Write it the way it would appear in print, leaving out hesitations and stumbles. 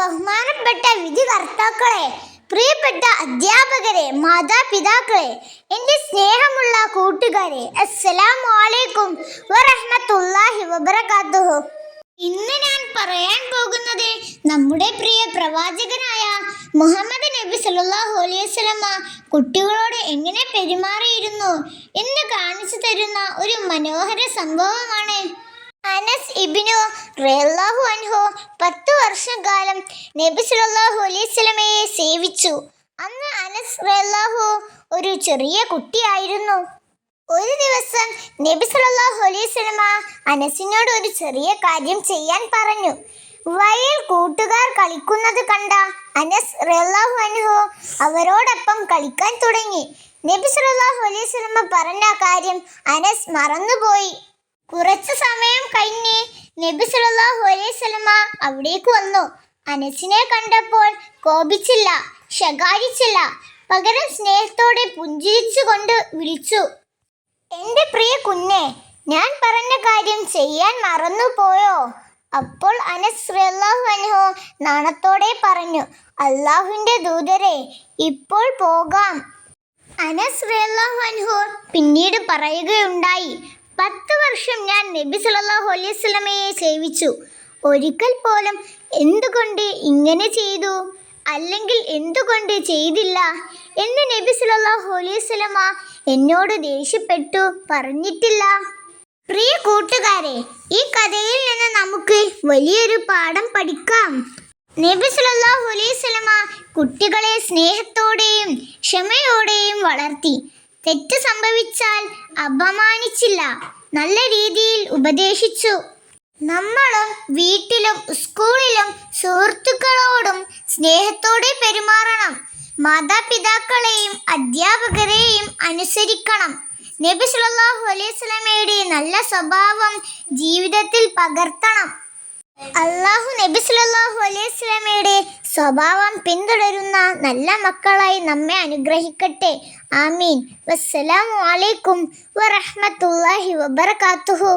ബഹുമാനപ്പെട്ട വിധികർത്താക്കളെ, പ്രിയപ്പെട്ട അധ്യാപകരെ, മാതാപിതാക്കളെ, എൻ്റെ സ്നേഹമുള്ള കൂട്ടുകാരെ, അസ്സലാമു അലൈക്കും വറഹ്മത്തുള്ളാഹി വബറകാതുഹു. ഇന്ന് ഞാൻ പറയാൻ പോകുന്നത് നമ്മുടെ പ്രിയ പ്രവാചകനായ മുഹമ്മദ് നബി സല്ലല്ലാഹു അലൈഹി വസല്ലമ കുട്ടികളോട് എങ്ങനെ പെരുമാറിയിരുന്നു എന്ന് കാണിച്ചു തരുന്ന ഒരു മനോഹര സംഭവമാണ്. അനസ് ഇബ്നു റളിയല്ലാഹു അൻഹു 10 വർഷക്കാലം നബി സല്ലല്ലാഹു അലൈഹി വസല്ലമയെ സേവിച്ചു. അന്ന് അനസ് റളിയല്ലാഹു ഒരു ചെറിയ കുട്ടിയായിരുന്നു. ഒരു ദിവസം നബി സല്ലല്ലാഹു അലൈഹി വസല്ലമ അനസിനോട് ഒരു ചെറിയ കാര്യം ചെയ്യാൻ പറഞ്ഞു. വഴിയിൽ കൂട്ടുകാർ കളിക്കുന്നത് കണ്ട അനസ് റളിയല്ലാഹു അൻഹു അവരോടൊപ്പം കളിക്കാൻ തുടങ്ങി. നബി സല്ലല്ലാഹു അലൈഹി വസല്ലമ പറഞ്ഞ കാര്യം അനസ് മറന്നുപോയി. കുറച്ചു സമയം കഴിഞ്ഞ് നബി സല്ലല്ലാഹു അലൈഹി വസല്ലമ അവിടേക്ക് വന്നു. അനസിനെ കണ്ടപ്പോൾ കോപിച്ചില്ല, ശകാരിച്ചില്ല, പകരം സ്നേഹത്തോടെ പുഞ്ചിരിച്ചുകൊണ്ട് വിളിച്ചു, എൻ്റെ പ്രിയ കുഞ്ഞെ, ഞാൻ പറഞ്ഞ കാര്യം ചെയ്യാൻ മറന്നുപോയോ? അപ്പോൾ അനസ് റളിയല്ലാഹു അൻഹു നാണത്തോടെ പറഞ്ഞു, അല്ലാഹുവിൻ്റെ ദൂതരെ, ഇപ്പോൾ പോകാം. അനസ് റളിയല്ലാഹു അൻഹു പിന്നീട് പറയുകയുണ്ടായി, 10 വർഷം ഞാൻ നബി സല്ലല്ലാഹു അലൈഹി വസല്ലമയെ സേവിച്ചു. ഒരിക്കൽ പോലും എന്തുകൊണ്ട് ഇങ്ങനെ ചെയ്തു, അല്ലെങ്കിൽ എന്തുകൊണ്ട് ചെയ്തില്ല എന്ന് നബി സല്ലല്ലാഹു അലൈഹി വസല്ലമ എന്നോട് ദേഷ്യപ്പെട്ടു പറഞ്ഞിട്ടില്ല. പ്രിയ കൂട്ടുകാരെ, ഈ കഥയിൽ നിന്ന് നമുക്ക് വലിയൊരു പാഠം പഠിക്കാം. നബി സല്ലല്ലാഹു അലൈഹി വസല്ലമ കുട്ടികളെ സ്നേഹത്തോടെയും ക്ഷമയോടെയും വളർത്തി. തെറ്റ് സംഭവിച്ചാൽ അപമാനിച്ചില്ല, നല്ല രീതിയിൽ ഉപദേശിച്ചു. നമ്മളും വീട്ടിലും സ്കൂളിലും സുഹൃത്തുക്കളോടും സ്നേഹത്തോടെ പെരുമാറണം. മാതാപിതാക്കളെയും അധ്യാപകരെയും അനുസരിക്കണം. നബി സല്ലല്ലാഹു അലൈഹി വസല്ലമയുടെ നല്ല സ്വഭാവം ജീവിതത്തിൽ പകർത്തണം. അല്ലാഹു നബി സല്ലല്ലാഹു അലൈഹി വസല്ലമയുടെ സ്വഭാവം പിന്തുടരുന്ന നല്ല മക്കളായി നമ്മെ അനുഗ്രഹിക്കട്ടെ. ആമീൻ. വസ്സലാമു അലൈക്കും വറഹ്മത്തുള്ളാഹി വബറകാതുഹു.